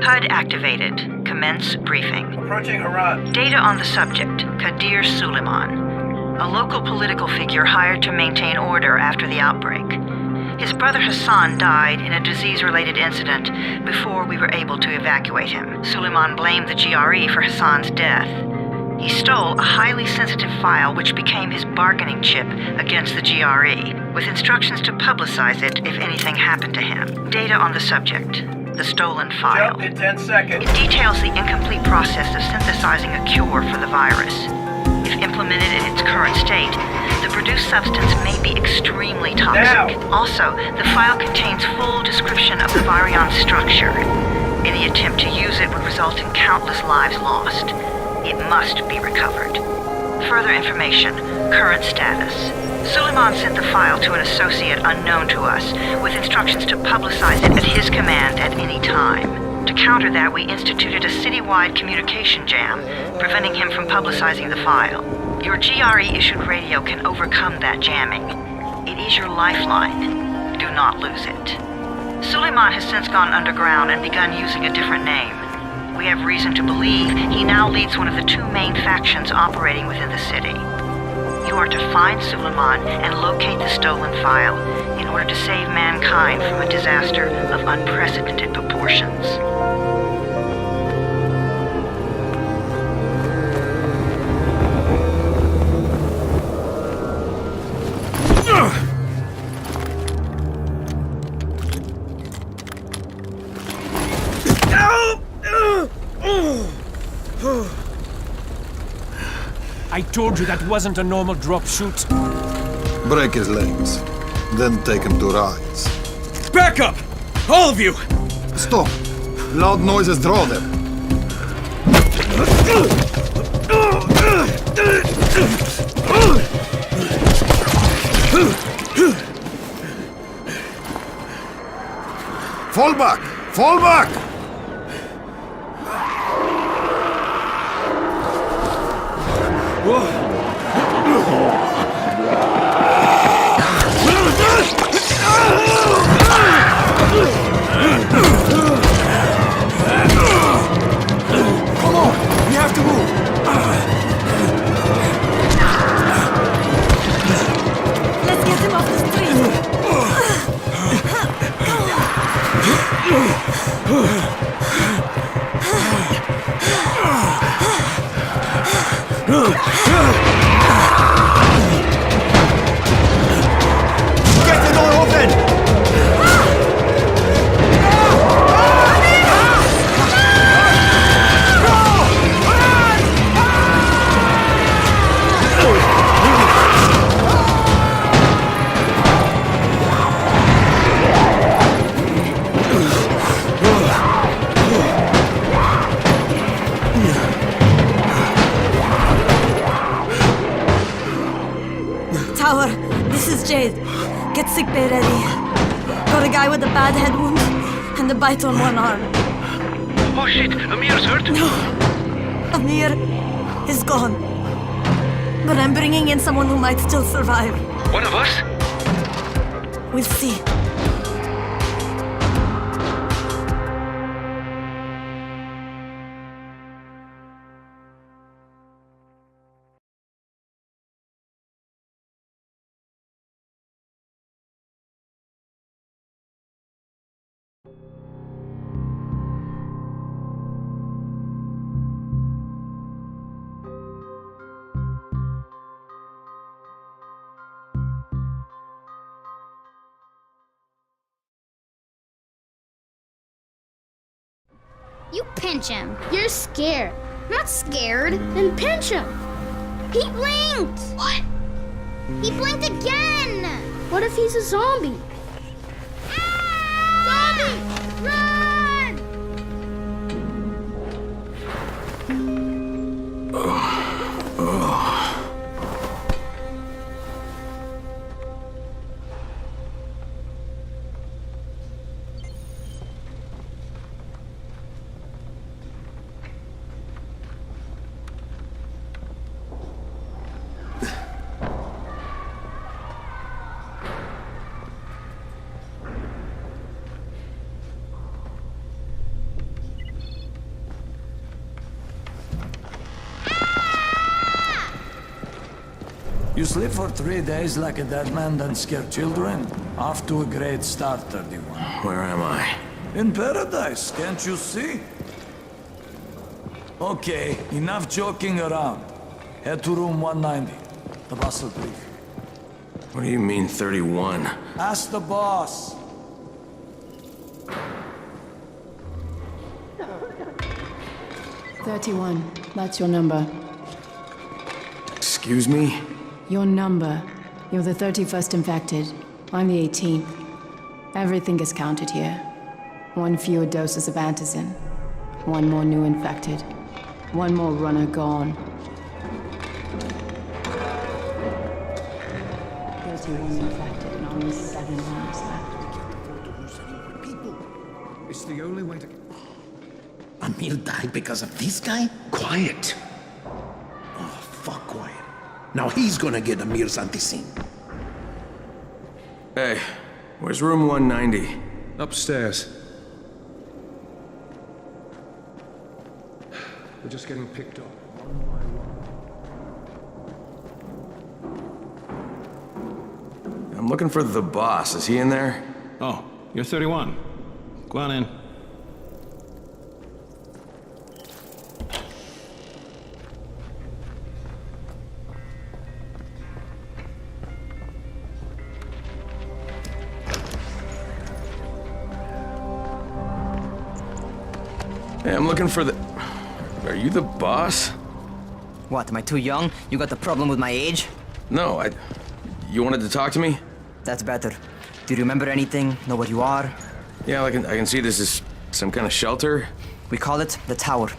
HUD activated. Commence briefing. Approaching Haran. Data on the subject, Kadir Suleiman. A local political figure hired to maintain order after the outbreak. His brother Hassan died in a disease-related incident before we were able to evacuate him. Suleiman blamed the GRE for Hassan's death. He stole a highly sensitive file which became his bargaining chip against the GRE, with instructions to publicize it if anything happened to him. Data on the subject, the stolen file. Jump in 10 seconds. It details the incomplete process of synthesizing a cure for the virus. If implemented in its current state, the produced substance may be extremely toxic. Now. Also, the file contains full description of the virion structure. Any attempt to use it would result in countless lives lost. It must be recovered. Further information, current status. Suleiman sent the file to an associate unknown to us, with instructions to publicize it at his command at any time. To counter that, we instituted a citywide communication jam, preventing him from publicizing the file. Your GRE-issued radio can overcome that jamming. It is your lifeline. Do not lose it. Suleiman has since gone underground and begun using a different name. We have reason to believe he now leads one of the two main factions operating within the city. You are to find Suleiman and locate the stolen file in order to save mankind from a disaster of unprecedented proportions. I told you that wasn't a normal drop shoot. Break his legs, then take him to rise. Back up! All of you! Stop! Loud noises draw them. Fall back! Fall back! Come on! We have to move! Let's get him off the street! Get the door open! Tower, this is Jade. Get sickbay ready. Got a guy with a bad head wound and a bite on one arm. Oh shit, Amir's hurt? No, Amir is gone. But I'm bringing in someone who might still survive. One of us? We'll see. You pinch him. You're scared. I'm not scared. Then pinch him. He blinked. What? He blinked again. What if he's a zombie? Ah! Zombie! Run! sleep for 3 days like a dead man, then scare children? Off to a great start, 31. Where am I? In paradise, can't you see? Okay, enough joking around. Head to room 190. The boss will brief you. What do you mean, 31? Ask the boss. That's your number. Excuse me? Your number. You're the 31st infected. I'm the 18th. Everything is counted here. 1 fewer doses of antizin. 1 more new infected. 1 more runner gone. 31 infected and only 7 runners left. It's the only way to... Amir died because of this guy? Quiet. Oh, fuck quiet. Now he's gonna get Amir's anti-scene. Hey, where's room 190? Upstairs. We're just getting picked up. I'm looking for the boss. Is he in there? Oh, you're 31. Go on in. Hey, I'm looking for the... Are you the boss? What, am I too young? You got the problem with my age? No, You wanted to talk to me? That's better. Do you remember anything? Know what you are? Yeah, I can see this is some kind of shelter. We call it the Tower.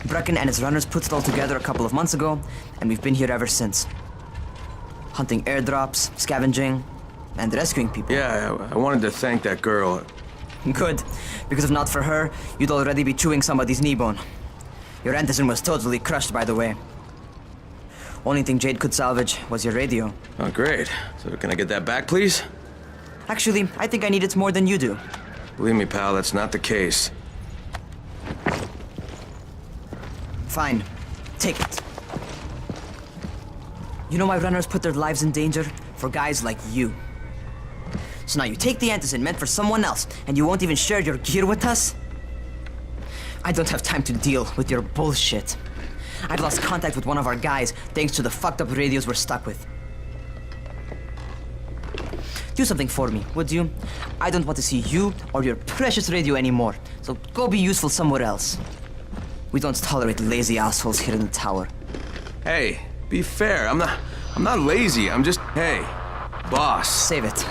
Brecken and his runners put it all together a couple of months ago, and we've been here ever since. Hunting airdrops, scavenging, and rescuing people. Yeah, I wanted to thank that girl. Good, because if not for her, you'd already be chewing somebody's knee bone. Your antizin was totally crushed, by the way. Only thing Jade could salvage was your radio. Oh, great. So can I get that back, please? Actually, I think I need it more than you do. Believe me, pal, that's not the case. Fine. Take it. You know why runners put their lives in danger? For guys like you. So now you take the antizin meant for someone else, and you won't even share your gear with us? I don't have time to deal with your bullshit. I've lost contact with one of our guys thanks to the fucked up radios we're stuck with. Do something for me, would you? I don't want to see you or your precious radio anymore, so go be useful somewhere else. We don't tolerate lazy assholes here in the tower. Hey, be fair. I'm not lazy. I'm just... Hey, boss. Save it.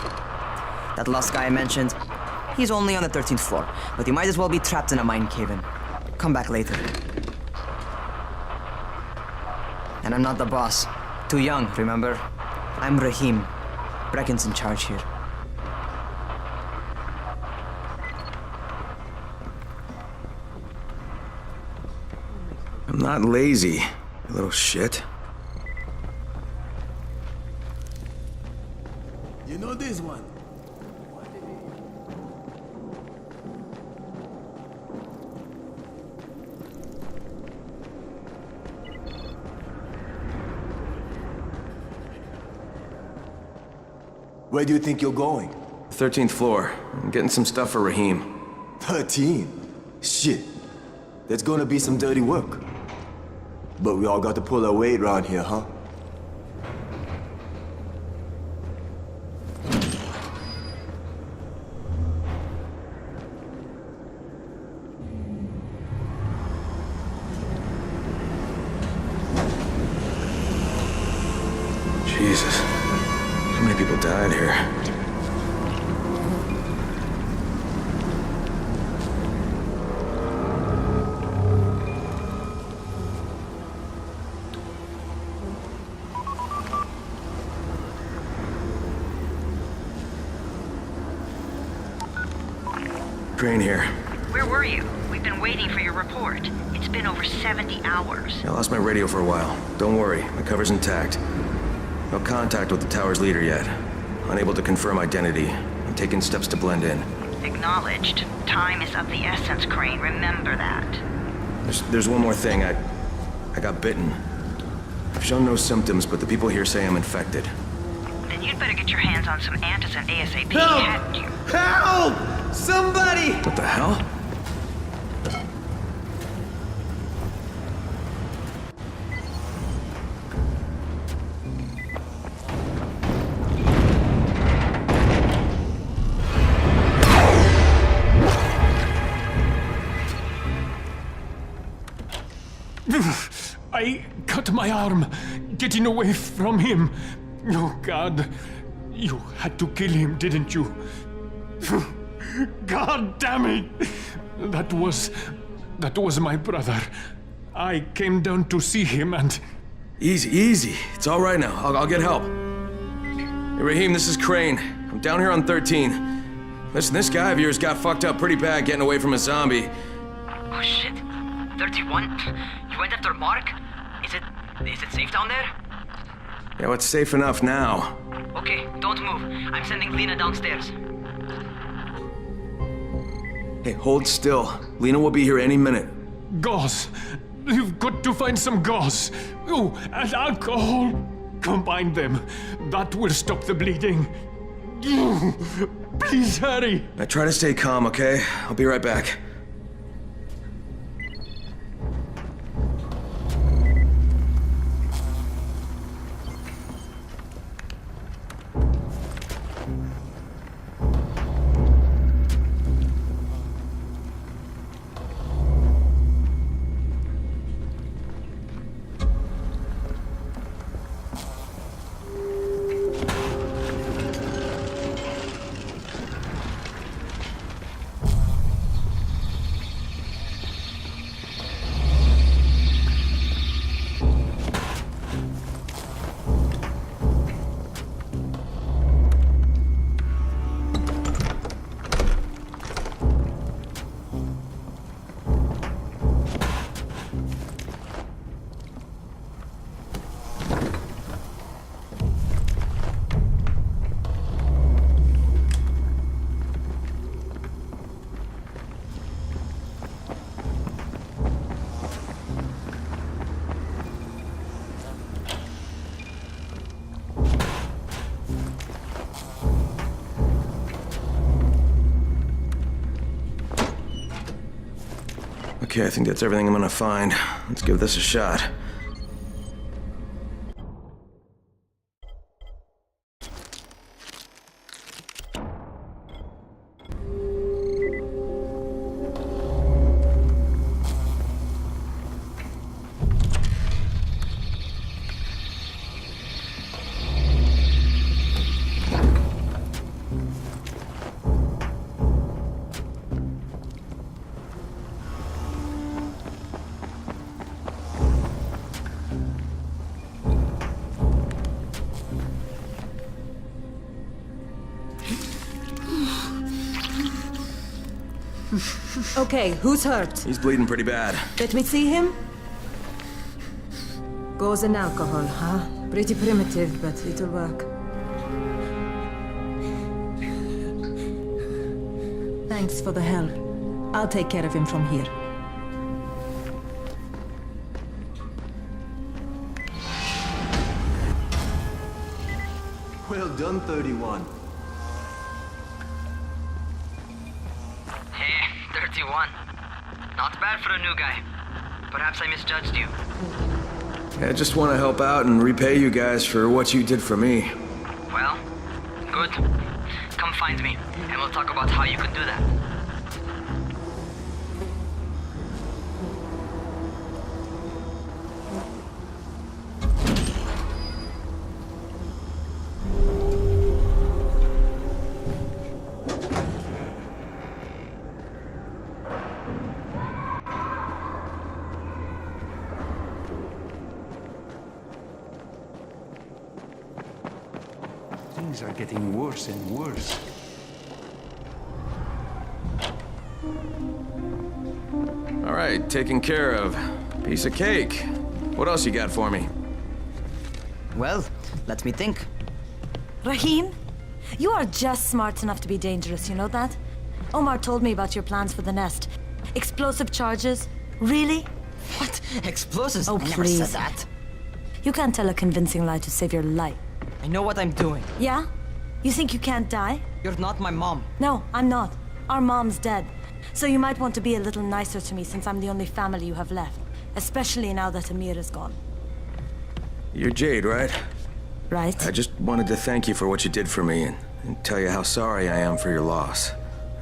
That last guy I mentioned, he's only on the 13th floor, but he might as well be trapped in a mine cave-in. Come back later. And I'm not the boss. Too young, remember? I'm Rahim. Brecken's in charge here. I'm not lazy, you little shit. You know this one? Where do you think you're going? 13th floor. I'm getting some stuff for Rahim. 13? Shit. There's gonna be some dirty work. But we all got to pull our weight around here, huh? Jesus. How many people died here? Crane here. Where were you? We've been waiting for your report. It's been over 70 hours. I lost my radio for a while. Don't worry, my cover's intact. No contact with the tower's leader yet. Unable to confirm identity. I'm taking steps to blend in. Acknowledged. Time is of the essence, Crane. Remember that. There's one more thing. I got bitten. I've shown no symptoms, but the people here say I'm infected. Then you'd better get your hands on some antizin ASAP, hadn't you? Help! Somebody! What the hell? I cut my arm getting away from him. Oh, God. You had to kill him, didn't you? God damn it! That was my brother. I came down to see him and... Easy, easy. It's all right now. I'll get help. Hey, Raheem, this is Crane. I'm down here on 13. Listen, this guy of yours got fucked up pretty bad getting away from a zombie. Oh shit. 31? You went after Mark? Is it safe down there? Yeah, well, it's safe enough now. Okay, don't move. I'm sending Lena downstairs. Hey, hold still. Lena will be here any minute. Gauze. You've got to find some gauze. Oh, and alcohol. Combine them. That will stop the bleeding. Please hurry. Now try to stay calm, okay? I'll be right back. Okay, I think that's everything I'm gonna find. Let's give this a shot. Okay, who's hurt? He's bleeding pretty bad. Let me see him. Gauze and alcohol, huh? Pretty primitive, but it'll work. Thanks for the help. I'll take care of him from here. Well done, 31. Hey, 31. Not bad for a new guy. Perhaps I misjudged you. I just want to help out and repay you guys for what you did for me. Well, good. Come find me, and we'll talk about how you could do that. Things are getting worse and worse. All right, taken care of. Piece of cake. What else you got for me? Well, let me think. Raheem, you are just smart enough to be dangerous, you know that? Omar told me about your plans for the nest. Explosive charges? Really? What? Explosives? Oh, I never please. said that. You can't tell a convincing lie to save your life. I know what I'm doing. Yeah? You think you can't die? You're not my mom. No, I'm not. Our mom's dead. So you might want to be a little nicer to me since I'm the only family you have left. Especially now that Amir is gone. You're Jade, right? Right? I just wanted to thank you for what you did for me and tell you how sorry I am for your loss.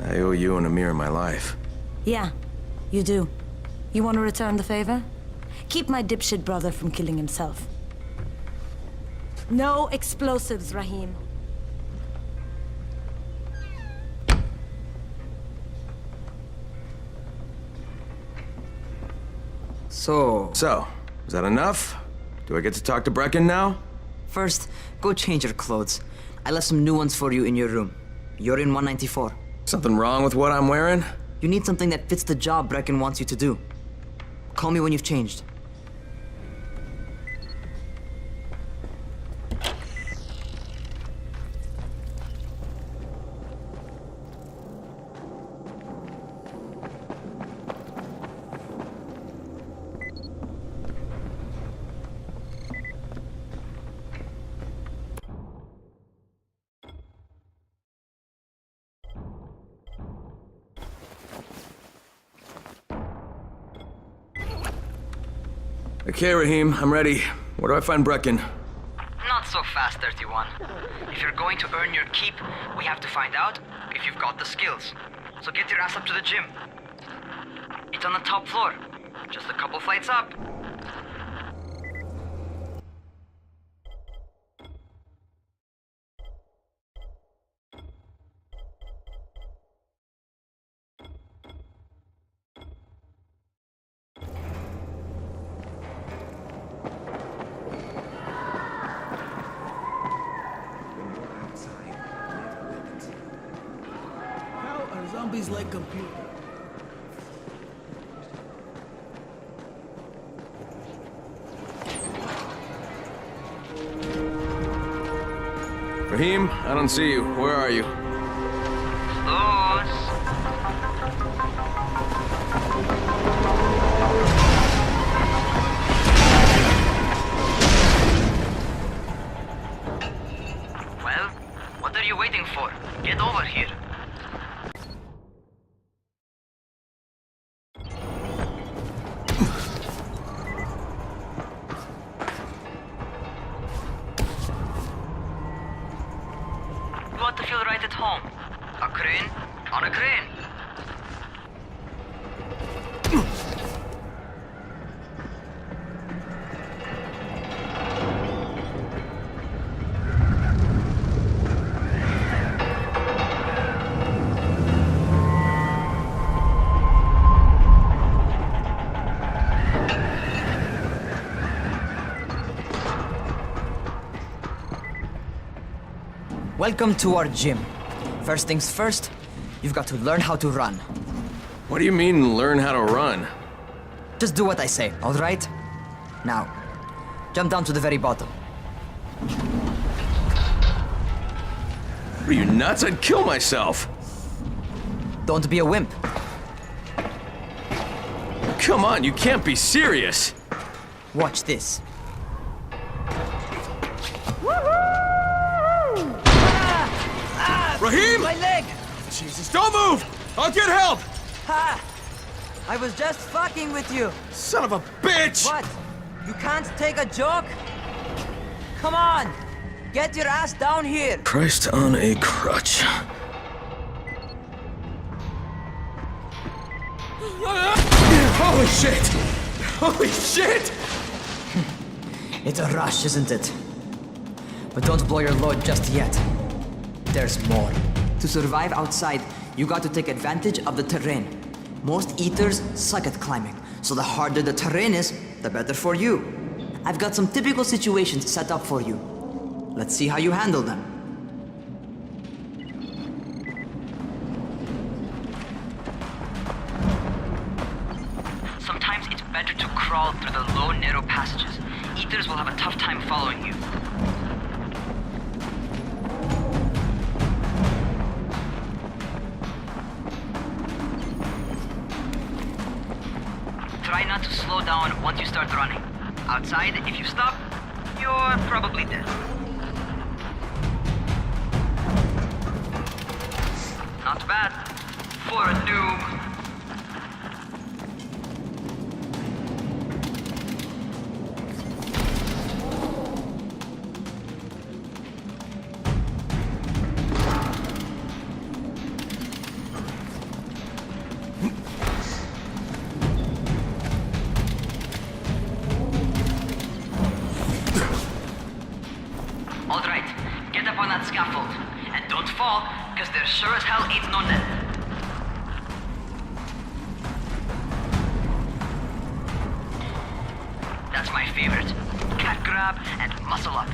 I owe you and Amir my life. Yeah, you do. You want to return the favor? Keep my dipshit brother from killing himself. No explosives, Rahim. So, is that enough? Do I get to talk to Brecken now? First, go change your clothes. I left some new ones for you in your room. You're in 194. Something wrong with what I'm wearing? You need something that fits the job Brecken wants you to do. Call me when you've changed. Okay, Rahim, I'm ready. Where do I find Brecken? Not so fast, 31. If you're going to earn your keep, we have to find out if you've got the skills. So get your ass up to the gym. It's on the top floor. Just a couple flights up. Zombies like computers. Rahim, I don't see you. Where are you? Well, what are you waiting for? Get over here. You want to feel right at home. A crane on a crane. Welcome to our gym. First things first, you've got to learn how to run. What do you mean, learn how to run? Just do what I say, all right? Now, jump down to the very bottom. Are you nuts? I'd kill myself. Don't be a wimp. Come on, you can't be serious. Watch this. Rahim! My leg! Jesus, don't move! I'll get help! Ha! I was just fucking with you. Son of a bitch! What? You can't take a joke? Come on! Get your ass down here! Christ on a crutch. Holy shit! Holy shit! It's a rush, isn't it? But don't blow your load just yet. There's more. To survive outside, you got to take advantage of the terrain. Most eaters suck at climbing, so the harder the terrain is, the better for you. I've got some typical situations set up for you. Let's see how you handle them. Sometimes it's better to crawl through the low, narrow passages. Eaters will have a tough time following you. Try not to slow down once you start running. Outside, if you stop, you're probably dead. Not bad for a noob. Alright, get up on that scaffold. And don't fall, because there sure as hell ain't no net. That's my favorite. Cat grab and muscle up.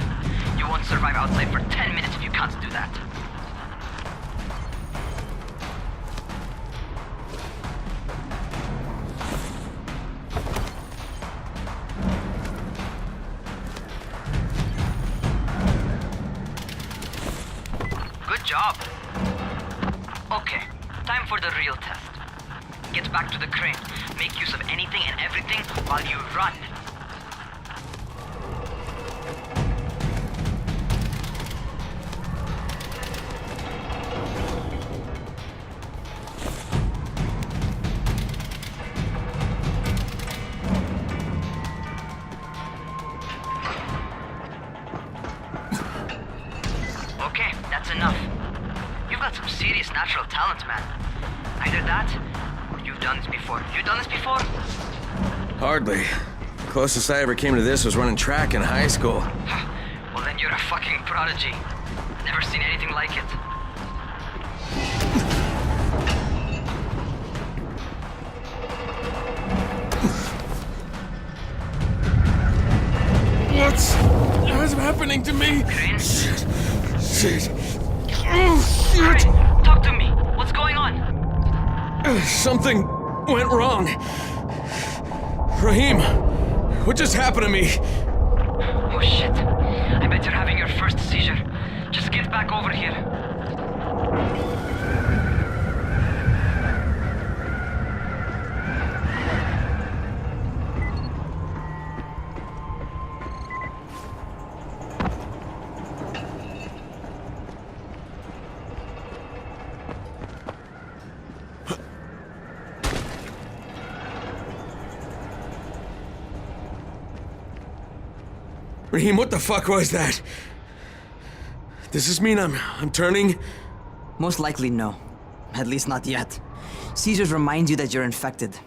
You won't survive outside for 10 minutes if you can't do that. Good job. Okay, time for the real test. Get back to the crane. Make use of anything and everything while you run. Okay, that's enough. You've got some serious natural talent, man. Either that, or you've done this before. You done this before? Hardly. The closest I ever came to this was running track in high school. Well, then you're a fucking prodigy. Never seen anything like it. What's happening to me? Crane? Shit. Oh, shit. Crane, talk to me. What's going on? Something went wrong. Raheem, what just happened to me? Oh shit. I bet you're having your first seizure. Just get back over here. Raheem, what the fuck was that? Does this mean I'm turning? Most likely no. At least not yet. Seizures remind you that you're infected.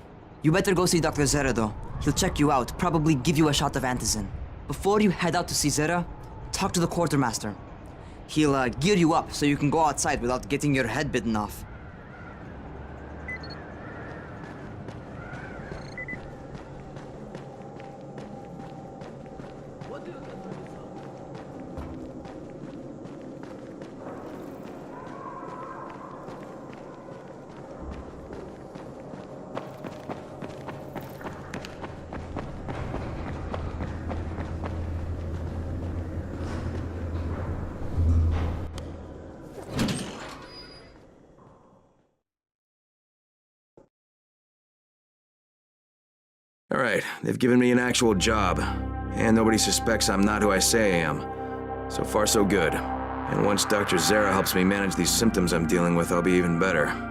You better go see Dr. Zera though. He'll check you out, probably give you a shot of antizin. Before you head out to see Zera, talk to the quartermaster. He'll gear you up so you can go outside without getting your head bitten off. All right, they've given me an actual job, and nobody suspects I'm not who I say I am. So far, so good. And once Dr. Zera helps me manage these symptoms I'm dealing with, I'll be even better.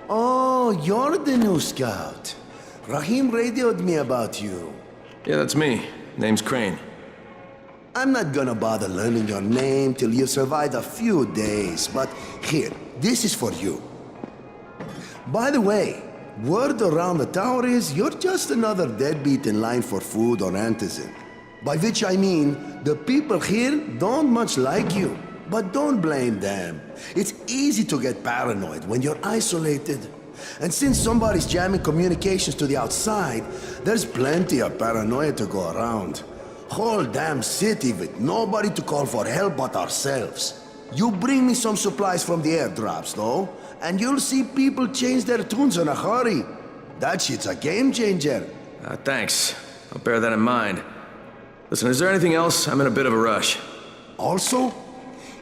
Oh, you're the new scout. Rahim radioed me about you. Yeah, that's me. Name's Crane. I'm not gonna bother learning your name till you've survived a few days, but here, this is for you. By the way, word around the tower is you're just another deadbeat in line for food or antizin. By which I mean, the people here don't much like you. But don't blame them. It's easy to get paranoid when you're isolated. And since somebody's jamming communications to the outside, there's plenty of paranoia to go around. Whole damn city with nobody to call for help but ourselves. You bring me some supplies from the airdrops, though, and you'll see people change their tunes in a hurry. That shit's a game changer. Thanks. I'll bear that in mind. Listen, is there anything else? I'm in a bit of a rush. Also,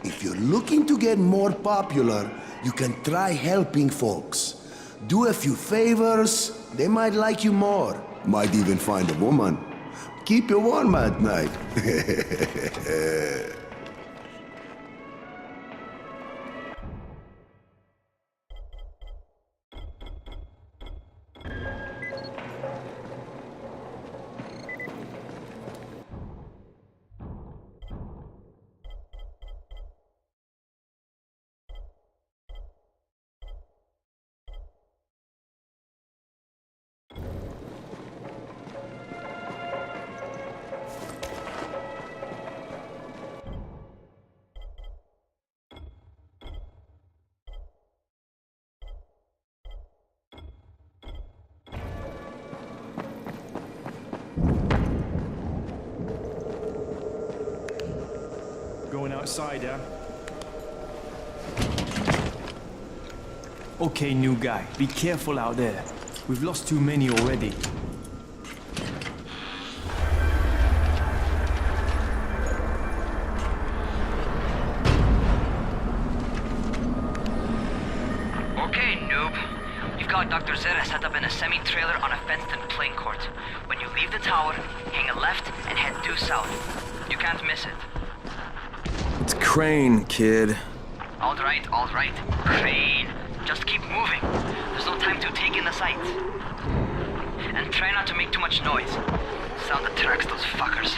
if you're looking to get more popular, you can try helping folks. Do a few favors, they might like you more. Might even find a woman. Keep you warm at night. Going outside, yeah? Okay, new guy. Be careful out there. We've lost too many already. Okay, noob. You've got Dr. Zera set up in a semi-trailer on a fenced-in playing court. When you leave the tower, hang a left and head due south. You can't miss it. It's Crane, kid. All right. Crane. Just keep moving. There's no time to take in the sight. And try not to make too much noise. Sound attracts those fuckers.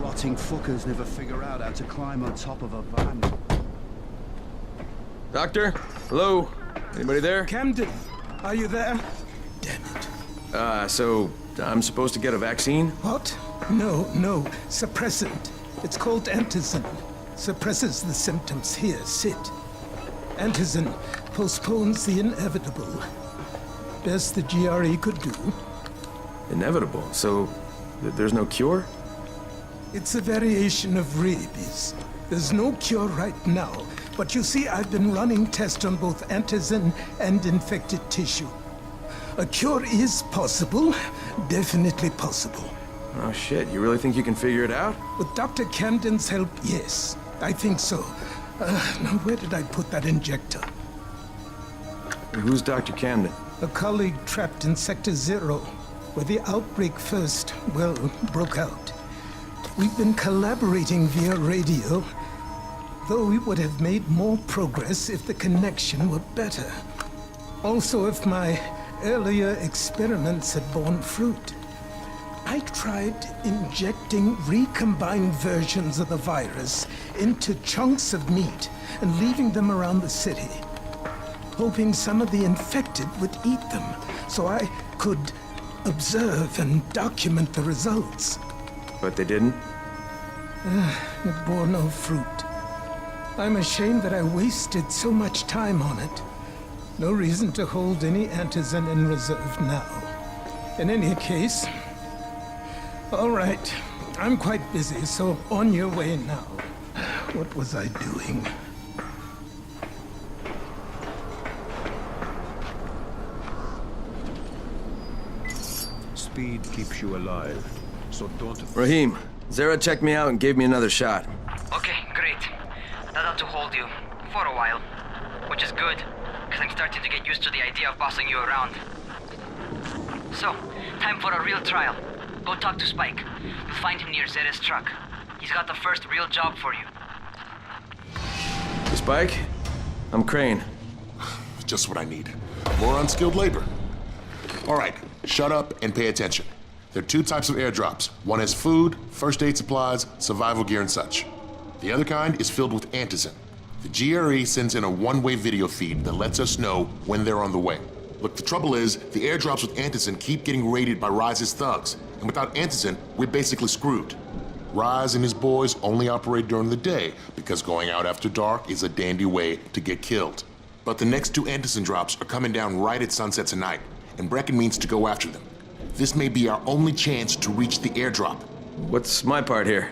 Rotting fuckers never figure out how to climb on top of a van. Doctor? Hello? Anybody there? Camden, are you there? Damn it. So I'm supposed to get a vaccine? What? No. Suppressant. It's called antizin. Suppresses the symptoms. Here, sit. Antizin postpones the inevitable. Best the GRE could do. Inevitable? So there's no cure? It's a variation of rabies. There's no cure right now, but you see, I've been running tests on both antizin and infected tissue. A cure is possible, definitely possible. Oh shit, you really think you can figure it out? With Dr. Camden's help, yes, I think so. Now where did I put that injector? Who's Dr. Camden? A colleague trapped in Sector 0, where the outbreak first, broke out. We've been collaborating via radio, though we would have made more progress if the connection were better. Also, if my earlier experiments had borne fruit. I tried injecting recombined versions of the virus into chunks of meat and leaving them around the city, hoping some of the infected would eat them so I could observe and document the results. But they didn't? It bore no fruit. I'm ashamed that I wasted so much time on it. No reason to hold any antizin in reserve now. In any case, all right, I'm quite busy, so on your way now. What was I doing? Speed keeps you alive, so don't... Rahim, Zara checked me out and gave me another shot. Okay, great. That ought to hold you. For a while. Which is good, because I'm starting to get used to the idea of bossing you around. So, time for a real trial. Go talk to Spike. You'll find him near Zera's truck. He's got the first real job for you. Spike? I'm Crane. Just what I need. More unskilled labor. All right, shut up and pay attention. There are two types of airdrops. One has food, first aid supplies, survival gear, and such. The other kind is filled with antizin. The GRE sends in a one-way video feed that lets us know when they're on the way. Look, the trouble is, the airdrops with Anderson keep getting raided by Rise's thugs. And without Anderson, we're basically screwed. Rise and his boys only operate during the day because going out after dark is a dandy way to get killed. But the next 2 Anderson drops are coming down right at sunset tonight, and Brecken means to go after them. This may be our only chance to reach the airdrop. What's my part here?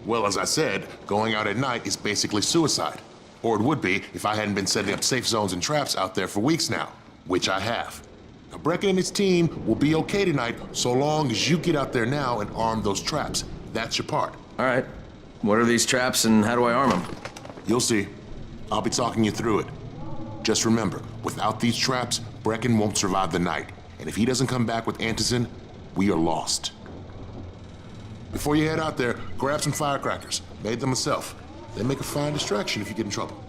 Well, as I said, going out at night is basically suicide. Or it would be if I hadn't been setting up safe zones and traps out there for weeks now, which I have. Now, Brecken and his team will be okay tonight so long as you get out there now and arm those traps. That's your part. All right. What are these traps and how do I arm them? You'll see. I'll be talking you through it. Just remember, without these traps, Brecken won't survive the night. And if he doesn't come back with Anderson, we are lost. Before you head out there, grab some firecrackers. Made them myself. They make a fine distraction if you get in trouble.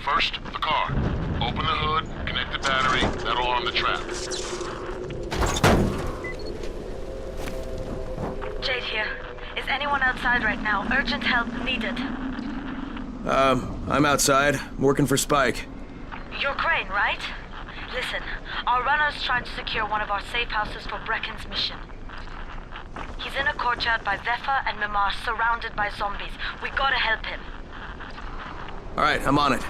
First, the car. Open the hood, connect the battery, that'll arm the trap. Jade here. Is anyone outside right now? Urgent help needed. I'm outside. I'm working for Spike. You're Crane, right? Listen, our runner's trying to secure one of our safe houses for Brecken's mission. He's in a courtyard by Vefa and Mimar, surrounded by zombies. We gotta help him. All right, I'm on it.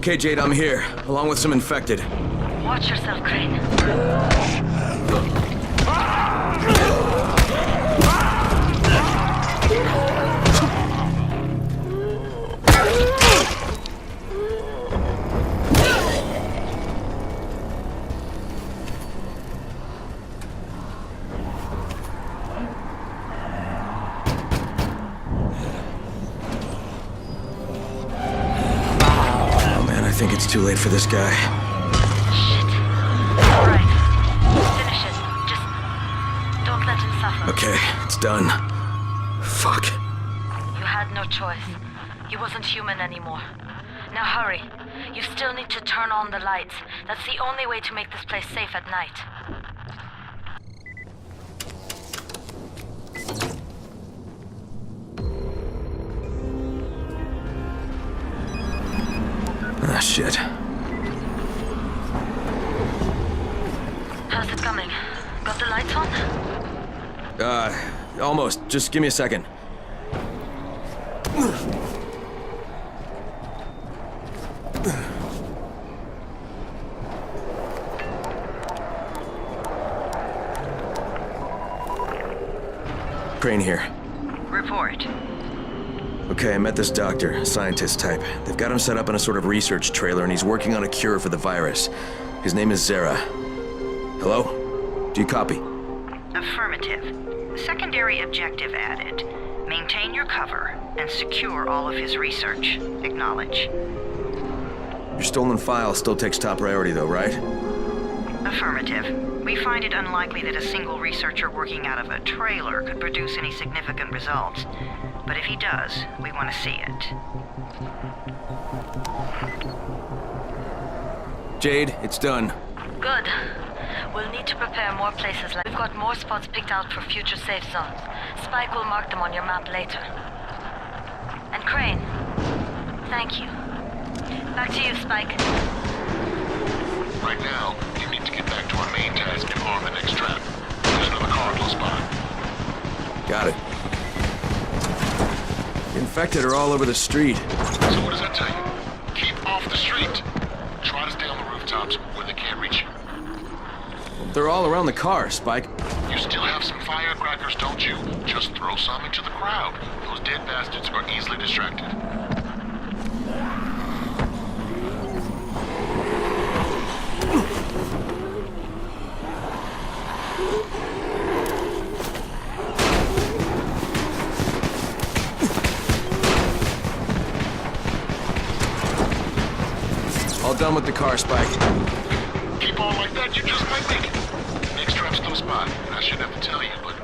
Okay, Jade, I'm here, along with some infected. Watch yourself, Crane. I think it's too late for this guy. Shit. All right. Finish it. Just don't let him suffer. Okay, it's done. Fuck. You had no choice. He wasn't human anymore. Now hurry. You still need to turn on the lights. That's the only way to make this place safe at night. Ah, shit. How's it coming? Got the lights on? Almost. Just give me a second. Crane here. Report. Okay, I met this doctor, a scientist type. They've got him set up in a sort of research trailer, and he's working on a cure for the virus. His name is Zera. Hello? Do you copy? Affirmative. Secondary objective added. Maintain your cover. and secure all of his research. Acknowledge. Your stolen file still takes top priority though, right? Affirmative. We find it unlikely that a single researcher working out of a trailer could produce any significant results. But if he does, we want to see it. Jade, it's done. Good. We'll need to prepare more places. We've got more spots picked out for future safe zones. Spike will mark them on your map later. And Crane, thank you. Back to you, Spike. Right now, you need to get back to our main task and arm the next trap. There's another car close by. Got it. The infected are all over the street. So what does that tell you? Keep off the street. Try to stay on the rooftops where they can't reach you. They're all around the car, Spike. You still have some firecrackers, don't you? Just throw some into the crowd. Those dead bastards are easily distracted. All done with the car, Spike. Keep on like that, you just might make it. Next trap's close by, and I shouldn't have to tell you, but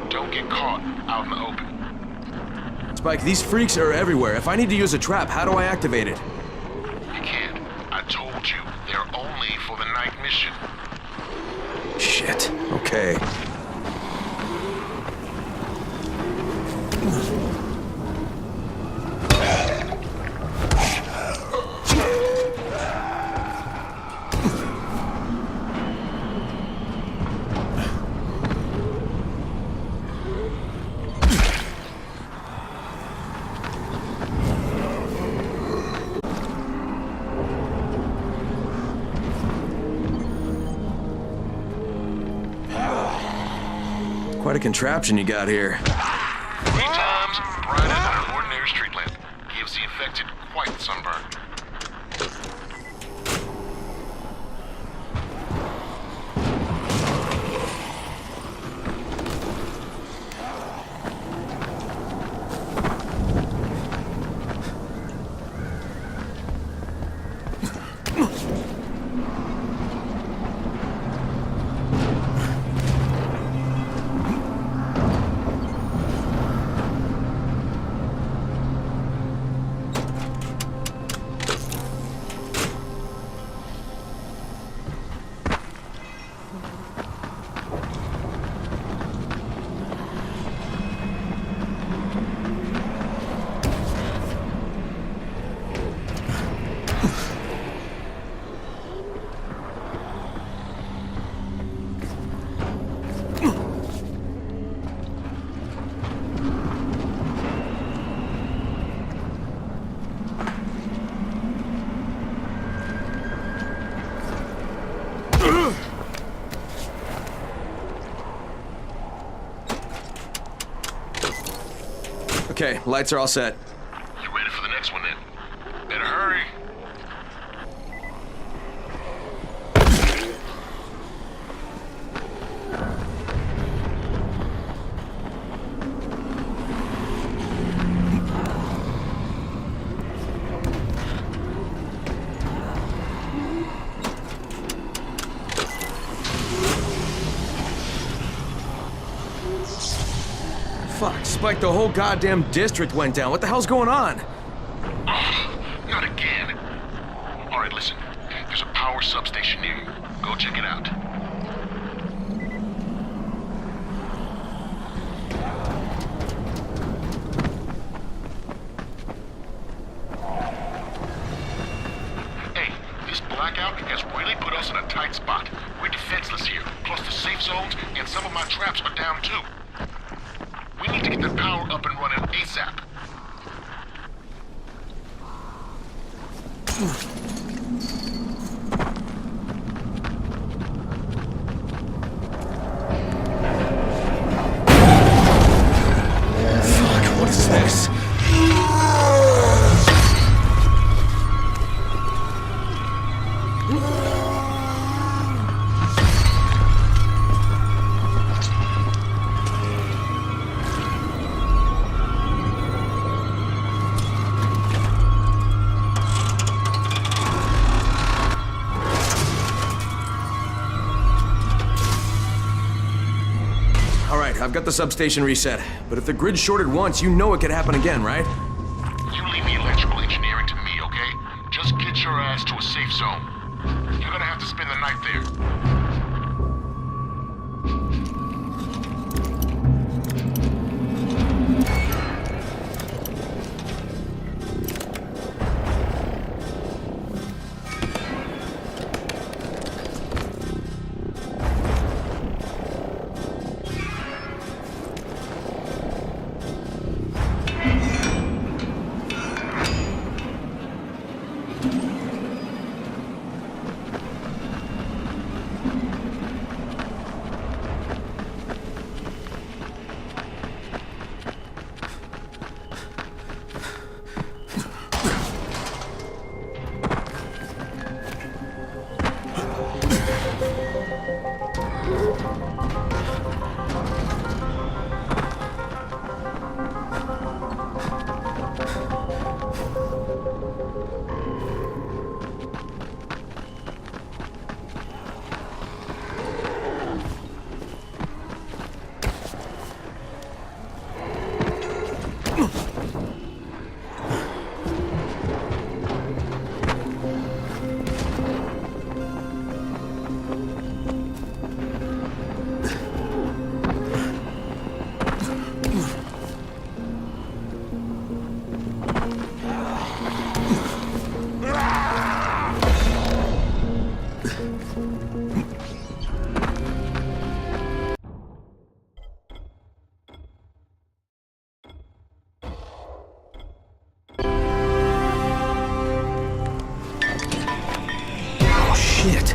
don't get caught out in the open. Spike, these freaks are everywhere. If I need to use a trap, how do I activate it? You can't. I told you, they're only for the night mission. Shit. Okay. Quite a contraption you got here. 3 times brighter than an ordinary street lamp. Gives the infected quite the sunburn. Okay, lights are all set. You ready for the next one then? Better hurry. Fuck, Spike, the whole goddamn district went down. What the hell's going on? Not again. All right, listen. There's a power substation near you. Go check it out. Hey, this blackout has really put us in a tight spot. We're defenseless here. Plus the safe zones and some of my traps are down too. We need to get the power up and running ASAP. Fuck, what is this? I've got the substation reset. But if the grid shorted once, you know it could happen again, right? You leave the electrical engineering to me, okay? Just get your ass to a safe zone. You're gonna have to spend the night there. Shit.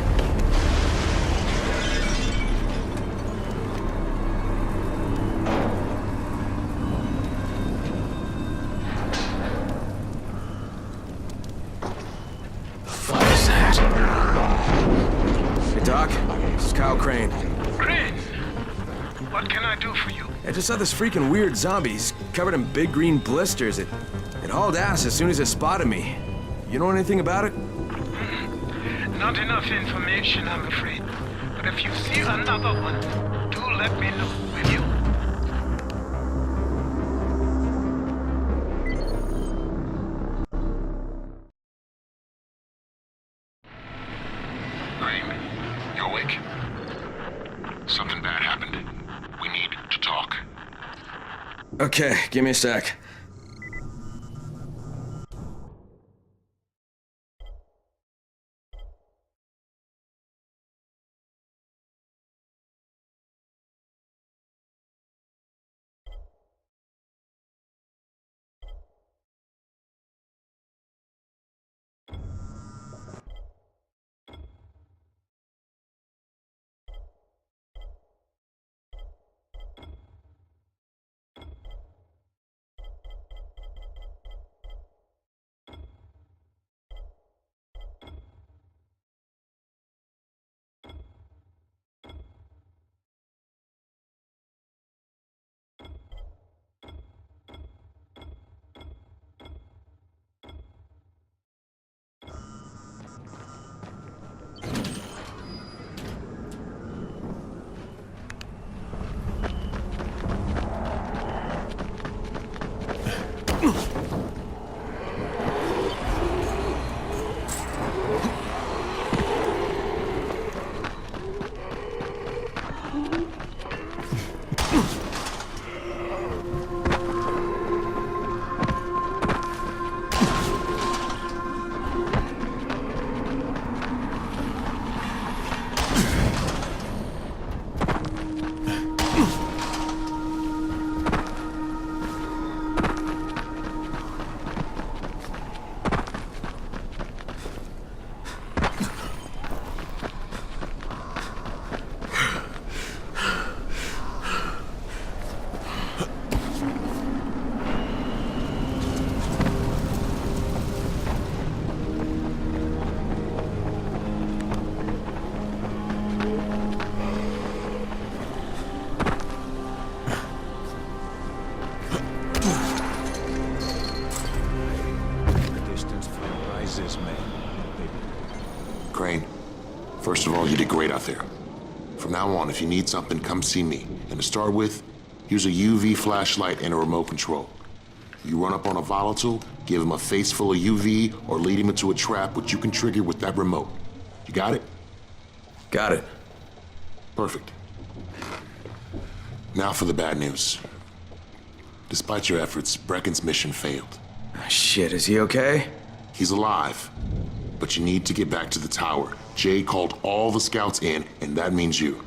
What is that? Hey, Doc. This is Kyle Crane. Crane, what can I do for you? I just saw this freaking weird zombie. He's covered in big green blisters. It hauled ass as soon as it spotted me. You know anything about it? Not enough information, I'm afraid. But if you see another one, do let me know, will you? Crane, you awake? Something bad happened. We need to talk. Okay, give me a sec. Crane, first of all, you did great out there. From now on, if you need something, come see me. And to start with, Use a UV flashlight and a remote control. You run up on a volatile, give him a face full of UV, or lead him into a trap which you can trigger with that remote. You got it? Got it. Perfect. Now for the bad news. Despite your efforts, Brecken's mission failed. Shit, is he okay? He's alive. But you need to get back to the tower. Jade called all the scouts in, and that means you.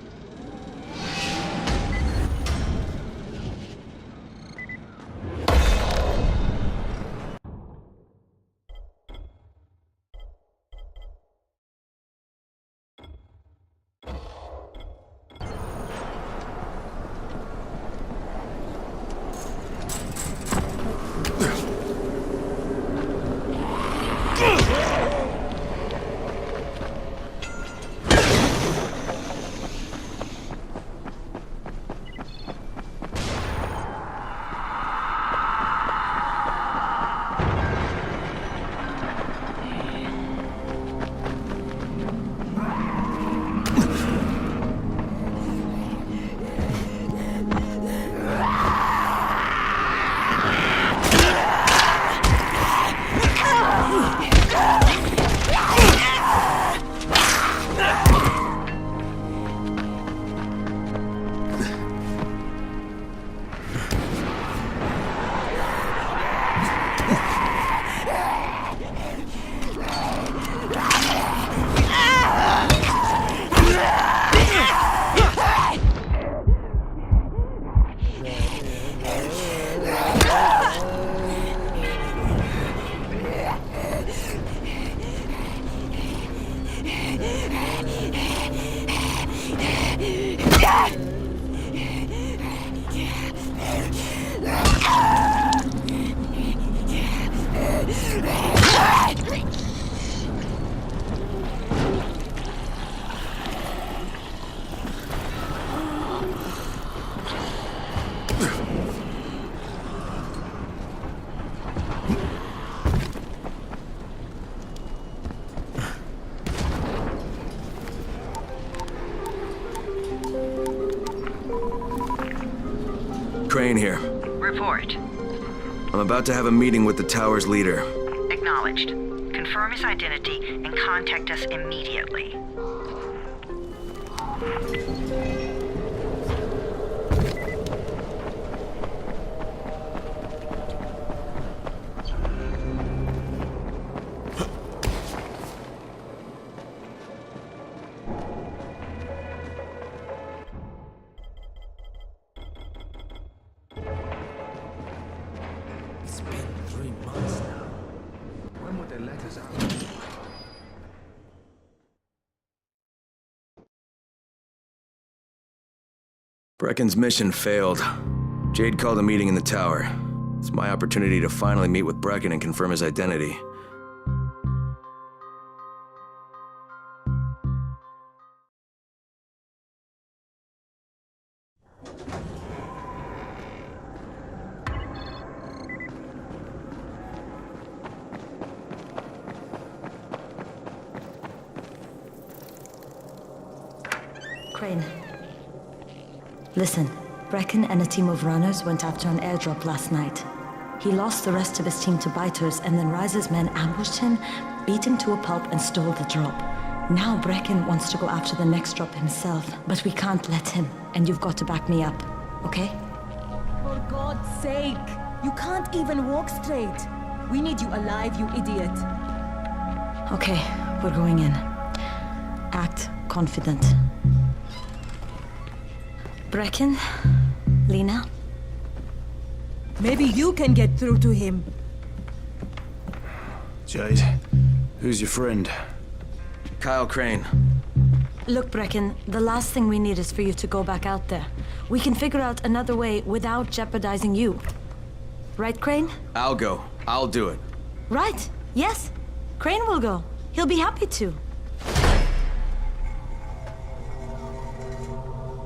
Crane here. Report. I'm about to have a meeting with the tower's leader. Acknowledged. Confirm his identity and contact us immediately. It's been 3 months now. When would they let us out? Brecken's mission failed. Jade called a meeting in the tower. It's my opportunity to finally meet with Brecken and confirm his identity. Crane. Listen, Brecken and a team of runners went after an airdrop last night. He lost the rest of his team to biters, and then Rise's men ambushed him, beat him to a pulp, and stole the drop. Now Brecken wants to go after the next drop himself, but we can't let him, and you've got to back me up, okay? For God's sake! You can't even walk straight! We need you alive, you idiot! Okay, we're going in. Act confident. Brecken? Lena? Maybe you can get through to him. Jade, who's your friend? Kyle Crane. Look, Brecken, the last thing we need is for you to go back out there. We can figure out another way without jeopardizing you. Right, Crane? I'll go. I'll do it. Right. Yes. Crane will go. He'll be happy to.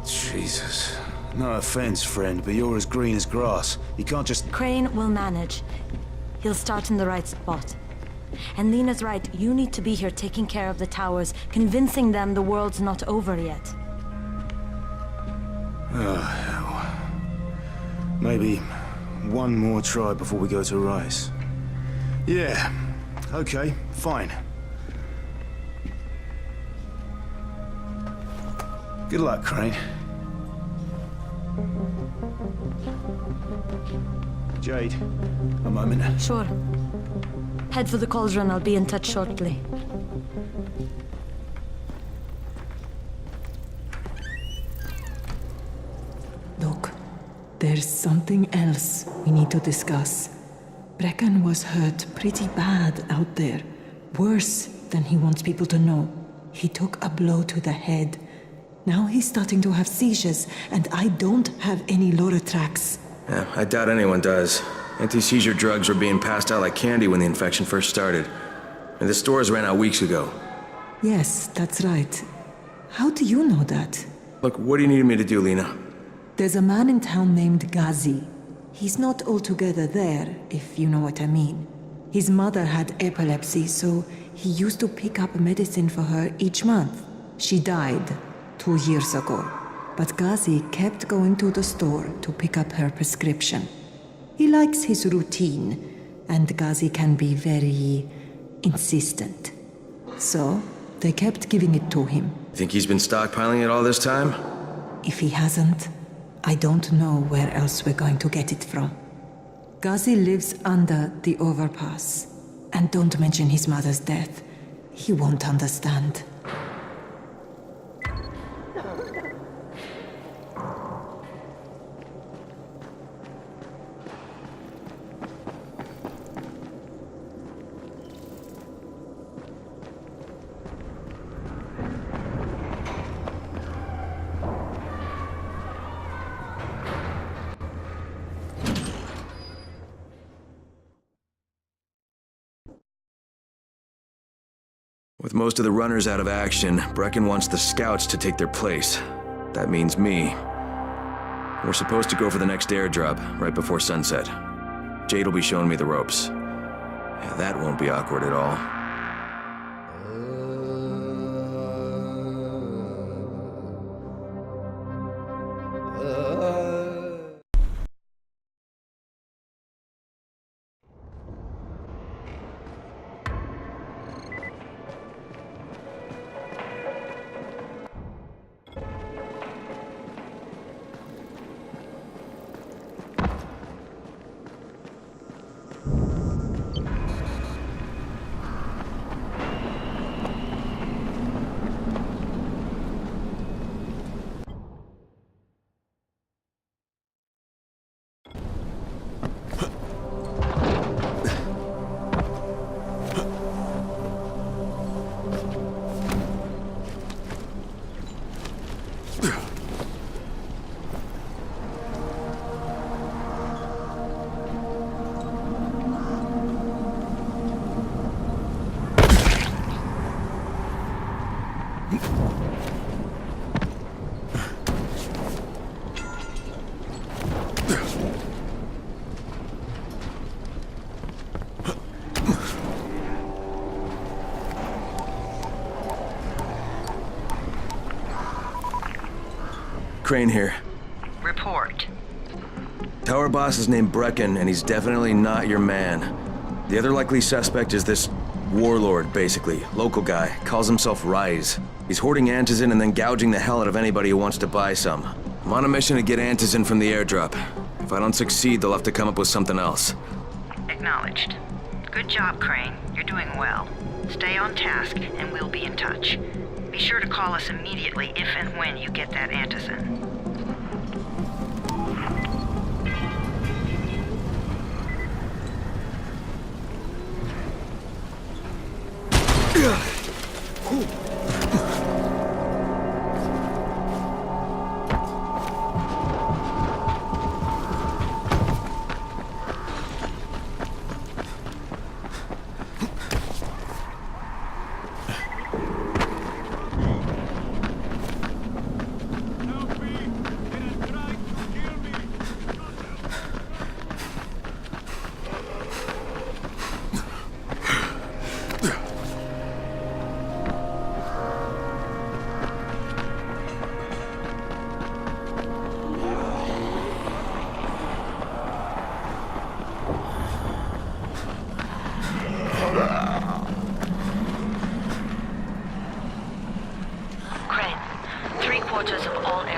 Jesus. No offense, friend, but you're as green as grass. You can't just... Crane will manage. He'll start in the right spot. And Lena's right, you need to be here taking care of the towers, convincing them the world's not over yet. Oh, hell. Maybe one more try before we go to Rice. Yeah, okay, fine. Good luck, Crane. Jade, a moment. Sure. Head for the cauldron. I'll be in touch shortly. Look, there's something else we need to discuss. Brecken was hurt pretty bad out there. Worse than he wants people to know. He took a blow to the head. Now he's starting to have seizures, and I don't have any Loratrax. Yeah, I doubt anyone does. Anti-seizure drugs were being passed out like candy when the infection first started. And the stores ran out weeks ago. Yes, that's right. How do you know that? Look, what do you need me to do, Lena? There's a man in town named Ghazi. He's not altogether there, if you know what I mean. His mother had epilepsy, so he used to pick up medicine for her each month. She died 2 years ago, but Ghazi kept going to the store to pick up her prescription. He likes his routine, and Ghazi can be very insistent. So, they kept giving it to him. Think he's been stockpiling it all this time? If he hasn't, I don't know where else we're going to get it from. Ghazi lives under the overpass. And don't mention his mother's death. He won't understand. With most of the runners out of action, Brecken wants the scouts to take their place. That means me. We're supposed to go for the next airdrop, right before sunset. Jade will be showing me the ropes. Yeah, that won't be awkward at all. Crane here. Report. Tower boss is named Brecken, and he's definitely not your man. The other likely suspect is this warlord, basically. Local guy. Calls himself Rise. He's hoarding antizin and then gouging the hell out of anybody who wants to buy some. I'm on a mission to get antizin from the airdrop. If I don't succeed, they'll have to come up with something else. Acknowledged. Good job, Crane. You're doing well. Stay on task, and we'll be in touch. Be sure to call us immediately if and when you get that antizin.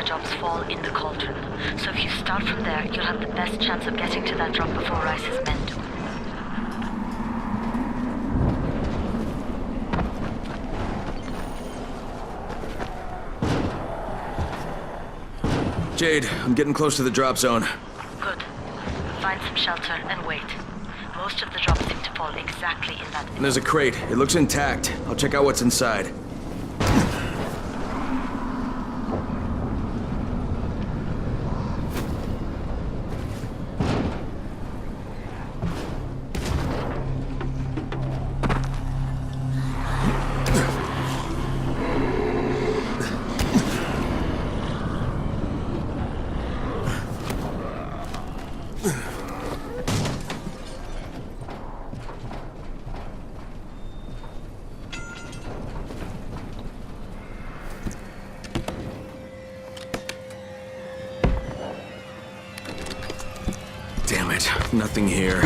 supply jobs fall in the cauldron. So if you start from there, you'll have the best chance of getting to that drop before Rice's men do. Jade, I'm getting close to the drop zone. Good. Find some shelter and wait. Most of the drops seem to fall exactly in that. And there's a crate. It looks intact. I'll check out what's inside. Damn it, nothing here.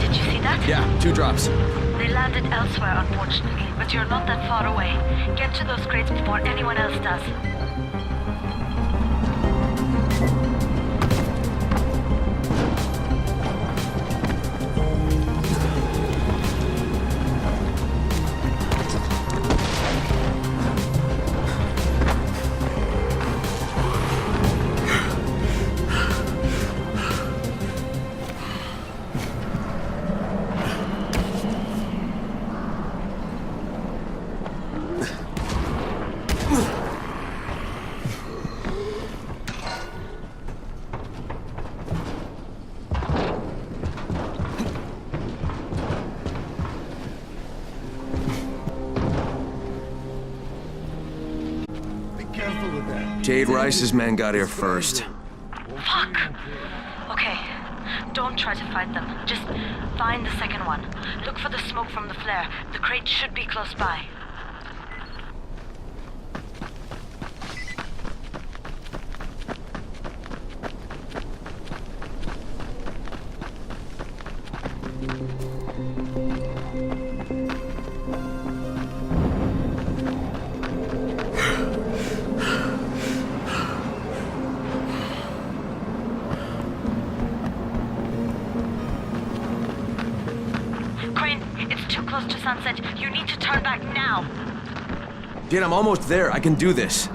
Did you see that? Yeah, 2 drops. They landed elsewhere, unfortunately, but you're not that far away. Get to those crates before anyone else does. Jade Rice's men got here first. Fuck! Okay, don't try to fight them. Just find the second one. Look for the smoke from the flare. The crate should be close by. Close to sunset. You need to turn back now. Jade, I'm almost there. I can do this.